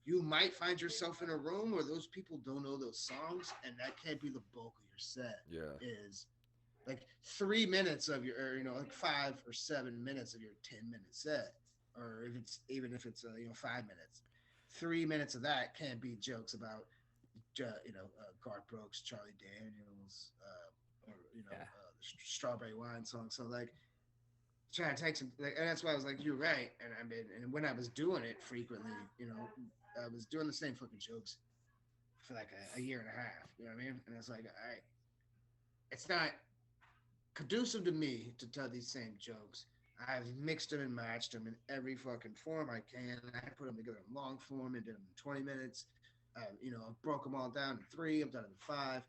you might find yourself in a room where those people don't know those songs, and that can't be the bulk of your set. Yeah. Is like 3 minutes of your, or, like 5 or 7 minutes of your 10-minute set, or if it's 5 minutes, 3 minutes of that can't be jokes about Garth Brooks, Charlie Daniels, or the Strawberry Wine song. So like trying to take some, like, and that's why I was like, you're right. And when I was doing it frequently, I was doing the same fucking jokes for like a year and a half. You know what I mean? And it's like, all right, it's not conducive to me to tell these same jokes. I've mixed them and matched them in every fucking form I can. I put them together in long form and did them in 20 minutes. I broke them all down to 3. I've done it in 5.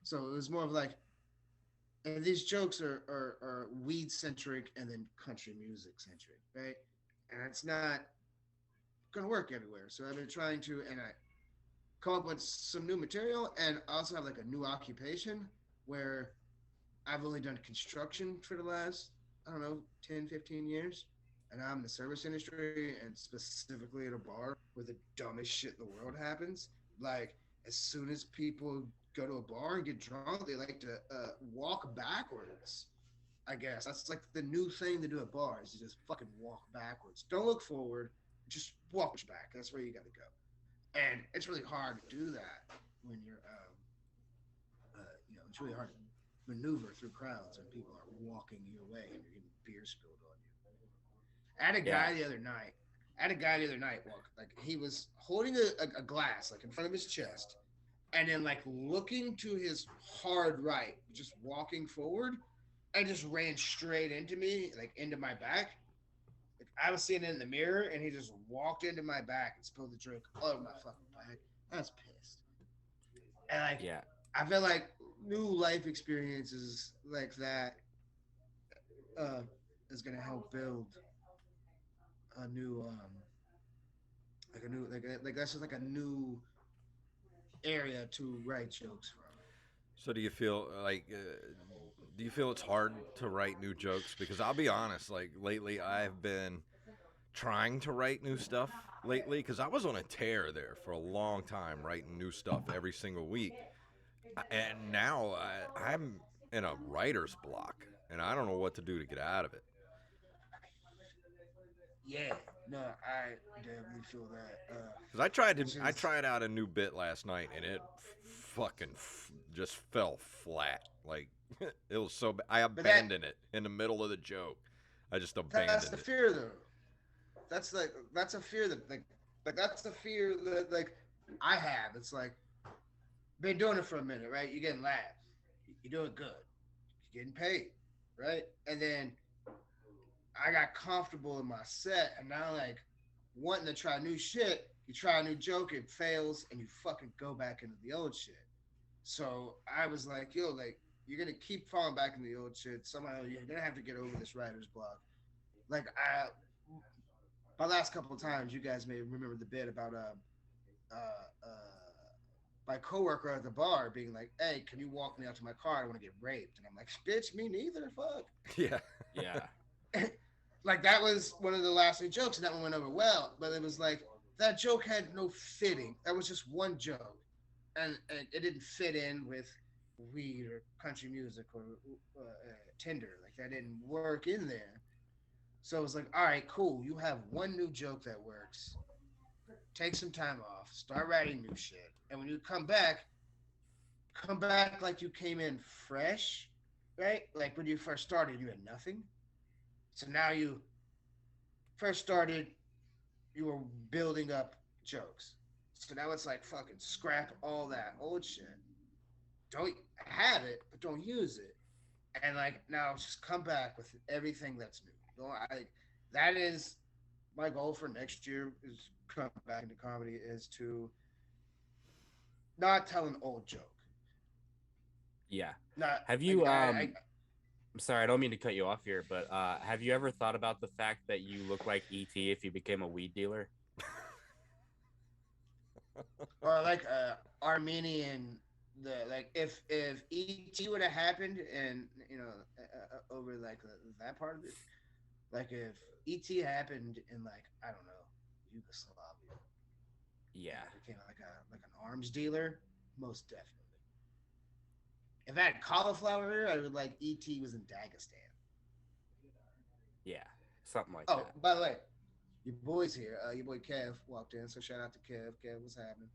So it was more of like, and these jokes are weed centric and then country music centric, right? And it's not gonna work everywhere. So I've been trying to, and I come up with some new material, and also have like a new occupation where I've only done construction for the last, I don't know, 10, 15 years. And I'm in the service industry, and specifically at a bar where the dumbest shit in the world happens. Like, as soon as people go to a bar and get drunk, they like to walk backwards. I guess that's like the new thing to do at bars, is just fucking walk backwards. Don't look forward, just walk back. That's where you got to go. And it's really hard to do that when you're, it's really hard to maneuver through crowds when people are walking your way and you're getting beer spilled on you. I had a guy the other night walk, like he was holding a glass like in front of his chest, and then like looking to his hard right, just walking forward, and just ran straight into me, like into my back. Like I was seeing it in the mirror, and he just walked into my back and spilled the drink all over my fucking back. I was pissed. And like, I feel like new life experiences like that is gonna help build a new that's just like a new area to write jokes from. So do you feel like do you feel it's hard to write new jokes? Because I'll be honest, like lately I've been trying to write new stuff lately, because I was on a tear there for a long time, writing new stuff every single week, and now I'm in a writer's block, and I don't know what to do to get out of it. Yeah, no, I definitely feel that. Because I tried out a new bit last night, and it just fell flat. Like it was so bad. I abandoned it in the middle of the joke. I just abandoned it. That's the fear, though. That's a fear that that's the fear that like I have. It's like been doing it for a minute, right? You're getting laughs, you're doing good, you're getting paid, right? And then I got comfortable in my set, and now like wanting to try new shit. You try a new joke, it fails, and you fucking go back into the old shit. So I was like, yo, like you're gonna keep falling back in the old shit. Somehow you're gonna have to get over this writer's block. Like my last couple of times, you guys may remember the bit about my coworker at the bar being like, "Hey, can you walk me out to my car? I want to get raped." And I'm like, "Bitch, me neither. Fuck." Yeah. Like that was one of the last 2 jokes, and that one went over well. But it was like that joke had no fitting. That was just one joke, and it didn't fit in with weed or country music or Tinder. Like that didn't work in there. So it was like, all right, cool. You have one new joke that works. Take some time off. Start writing new shit. And when you come back like you came in fresh. right? Like when you first started, you had nothing. So now you first started, you were building up jokes. So now it's like fucking scrap all that old shit. Don't have it, but don't use it. And like now, just come back with everything that's new. That is my goal for next year. Is come back into comedy is to not tell an old joke. Yeah. Not Have you I I'm sorry, I don't mean to cut you off here, but have you ever thought about the fact that you look like E.T. if you became a weed dealer? or like Armenian if ET would have happened and over like that part of it, like if ET happened in like I don't know Yugoslavia, Yeah. became like an arms dealer, most definitely. If I had cauliflower, I would like ET was in Dagestan. Yeah, something like Oh, that. by the way, your boy's here. Your boy Kev walked in, so shout out to Kev. Kev, what's happening?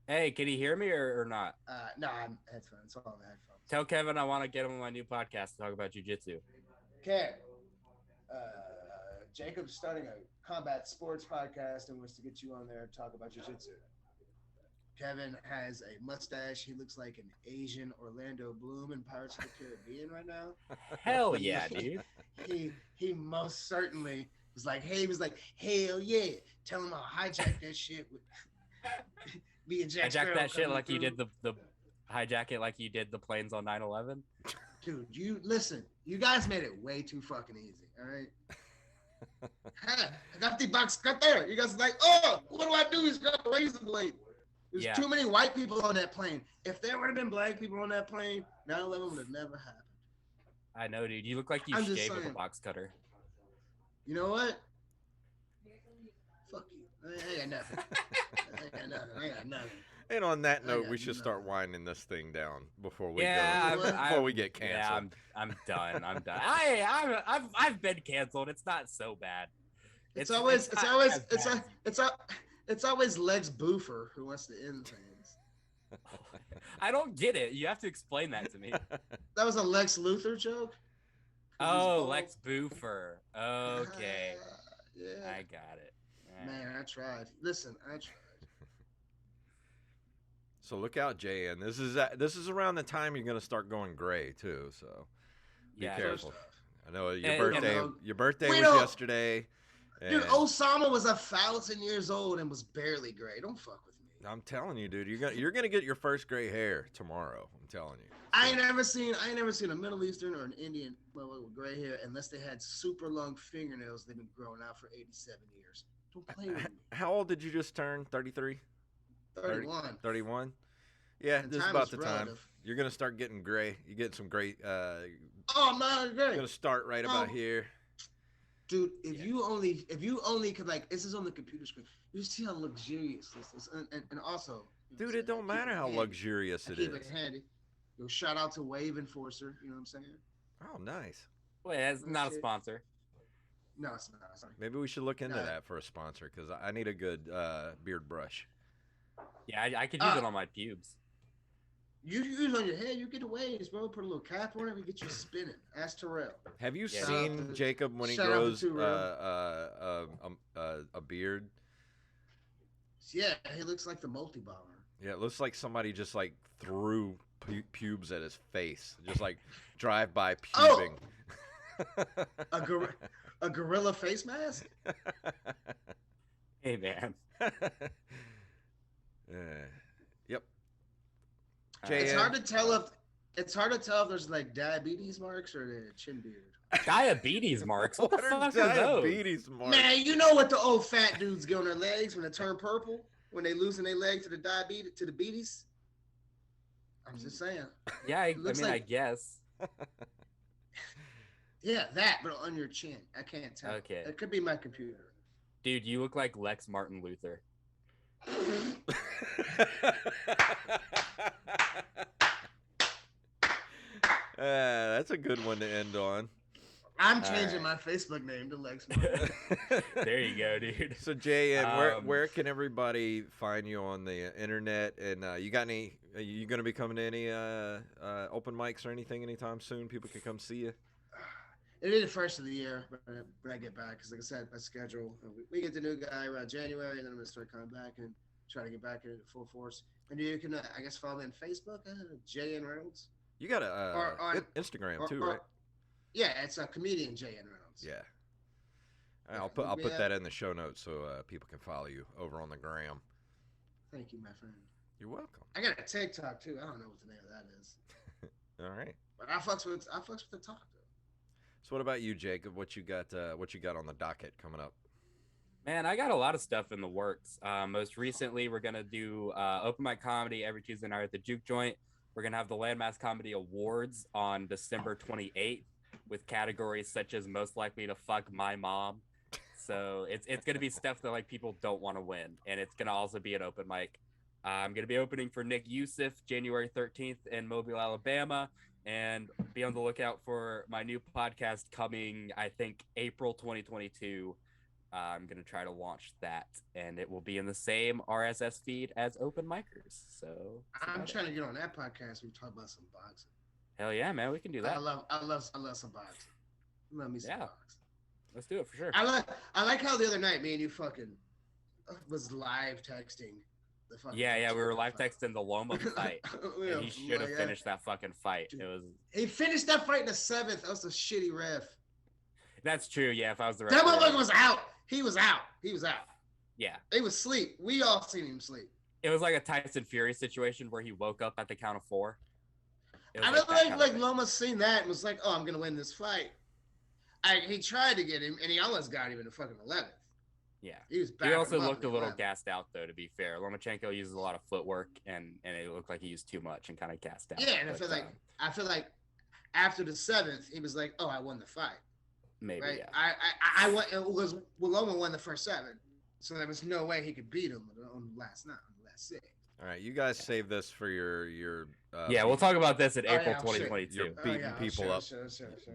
Hey, can he hear me or not? No, I'm headphones. All on the headphones. Tell Kevin I want to get him on my new podcast to talk about jiu-jitsu. Kev, Jacob's starting a combat sports podcast and wants to get you on there and talk about jiu-jitsu. Kevin has a mustache. He looks like an Asian Orlando Bloom in Pirates of the Caribbean right now. Hell yeah, dude. He most certainly was like, hell yeah. Tell him I'll hijack that shit with me and Jack Hijack that shit like through. you did the hijack it like you did the planes on 9/11. Dude, you listen. You guys made it way too fucking easy. All right. I got the box right there. You guys are like, oh, what do I do? He's got the razor blade. There's too many white people on that plane. If there would have been black people on that plane, 9/11 would have never happened. I know, dude. You look like you I'm just shaved with a saying. box cutter. You know what? Fuck you. I ain't got nothing. I ain't got nothing. And on that note, we should start winding this thing down before we we get canceled. Yeah, I'm done. I'm done. I've been canceled. It's not so bad. It's always Lex Boofer who wants to end things. I don't get it. You have to explain that to me. That was a Lex Luthor joke? Oh, Lex Boofer. Okay. Yeah. I got it. Man, I tried. Listen, I tried. So look out, JN. This is around the time you're gonna start going gray too. So be careful. I know your birthday was yesterday. Dude, Osama was 1,000 years old and was barely gray. Don't fuck with me. I'm telling you, dude. You're gonna get your first gray hair tomorrow. I'm telling you. I ain't never seen a Middle Eastern or an Indian with gray hair unless they had super long fingernails. They've been growing out for 87 years. Don't play with me. How old did you just turn? 33? 31. 31? Yeah, And this is time about is the time. relative. You're gonna start getting gray. You get some gray. Oh, I'm not gray. Gonna start right about here. Dude, if you only could, like, this is on the computer screen. You see how luxurious this is, and also, Dude, it don't matter how luxurious it is. Keep it handy. Yo, shout out to Wave Enforcer. You know what I'm saying? Oh, nice. Wait, that's not a sponsor. No, it's not. Sorry. Maybe we should look into that for a sponsor because I need a good beard brush. Yeah, I could use it on my pubes. You use on your head, you get the waves, bro. Put a little cap on it, we get you spinning. Ask Terrell. Have you seen Jacob when he grows a beard? Yeah, he looks like the multi-bomber. Yeah, it looks like somebody just like threw pubes at his face, just like drive-by pubing. Oh! A gorilla face mask? Hey, man. Yep. It's hard to tell if there's like diabetes marks or the chin beard. Diabetes marks? What the fuck are diabetes those? marks? Man, you know what the old fat dudes get on their legs when they turn purple? When they loosen their leg to the beaties? I'm just saying. Yeah, I guess. Yeah, that, but on your chin. I can't tell. Okay. It could be my computer. Dude, you look like Lex Martin Luther. That's a good one to end on. I'm changing my Facebook name to Lex Martin. There you go, dude. So JN, where can everybody find you on the internet? And you got any? Are you going to be coming to any open mics or anything anytime soon? People can come see you. It'll be the first of the year when I get back, because like I said, my schedule. We get the new guy around January, and then I'm gonna start coming back and try to get back into full force. And you can, I guess, follow me on Facebook, JN Reynolds. You got a Instagram too, right? Yeah, it's a Comedian JN Reynolds. Yeah. I'll put that in the show notes so people can follow you over on the gram. Thank you, my friend. You're welcome. I got a TikTok too. I don't know what the name of that is. All right. But I fucks with the talk though. So what about you, Jacob? What you got on the docket coming up? Man, I got a lot of stuff in the works. Most recently, we're gonna do open mic comedy every Tuesday night at the Juke Joint. We're gonna have the Landmass Comedy Awards on December 28th with categories such as most likely to fuck my mom. So it's gonna be stuff that like people don't want to win, and it's gonna also be an open mic. I'm gonna be opening for Nick Youssef January 13th in Mobile, Alabama. And be on the lookout for my new podcast coming, I think, April 2022. I'm going to try to launch that, and it will be in the same RSS feed as Open Micers. So I'm trying to get on that podcast. We talk about some boxing. Hell yeah, man. We can do that. I love some boxing. Love me some boxing. Let's do it for sure. I like how the other night me and you fucking was live texting. Yeah, we were live texting the Loma fight. And he should have finished that fucking fight. He finished that fight in the 7th. That was a shitty ref. That's true. Yeah, if I was the ref, that motherfucker was out. He was out. Yeah, he was asleep. We all seen him sleep. It was like a Tyson Fury situation where he woke up at the count of 4. I don't like Loma seen that and was like, "Oh, I'm gonna win this fight." He tried to get him, and he almost got him in the fucking 11th. Yeah, he also looked a little gassed out, though. To be fair, Lomachenko uses a lot of footwork, and it looked like he used too much and kind of gassed out. Yeah, and I feel like after the 7th, he was like, "Oh, I won the fight." Maybe. Right? Yeah. I won. It was Loma won the first 7, so there was no way he could beat him on the last 6. All right, you guys save this for your. Yeah, we'll talk about this in April 2022. Your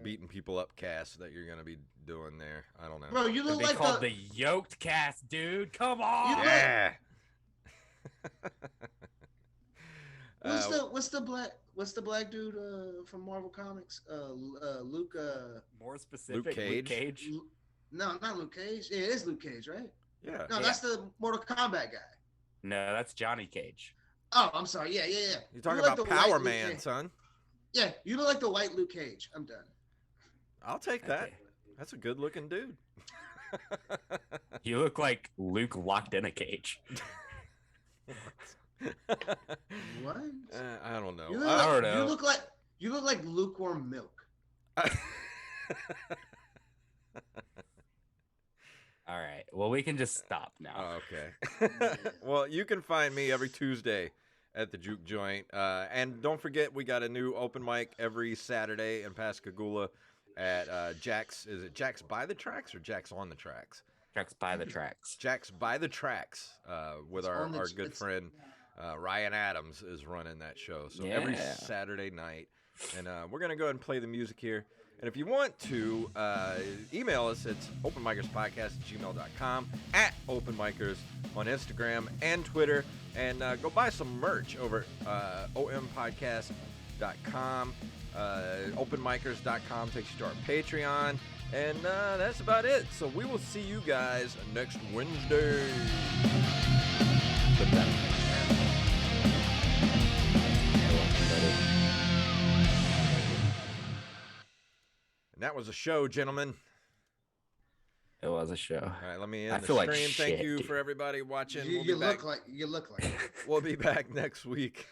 beating people up cast that you're gonna be doing there. I don't know. Bro, you look like called the yoked cast, dude. Come on. Yeah. What's the black dude from Marvel Comics? Luke. More specific. Luke Cage. No, not Luke Cage. Yeah, it is Luke Cage, right? Yeah. No, that's the Mortal Kombat guy. No, that's Johnny Cage. Oh, I'm sorry. Yeah. You're talking about Power Man, son. Yeah, you look like the white Luke Cage. I'm done. I'll take that. That's a good-looking dude. You look like Luke locked in a cage. What? I don't know. I don't know. You look like lukewarm milk. All right. Well, we can just stop now. Okay. Well, you can find me every Tuesday at the Juke Joint. And don't forget, we got a new open mic every Saturday in Pascagoula at Jack's. Is it Jack's by the Tracks or Jack's on the Tracks? Jack's by the Tracks. Jack's by the Tracks with our good friend Ryan Adams is running that show. So every Saturday night. And we're going to go ahead and play the music here. And if you want to email us, it's openmikerspodcast@gmail.com, at openmikers on Instagram and Twitter. And go buy some merch over at ompodcast.com. Openmikers.com takes you to our Patreon. And that's about it. So we will see you guys next Wednesday. And that was a show, gentlemen. It was a show. All right, let me end the stream. Like Thank you for everybody watching. You look like. We'll be back next week.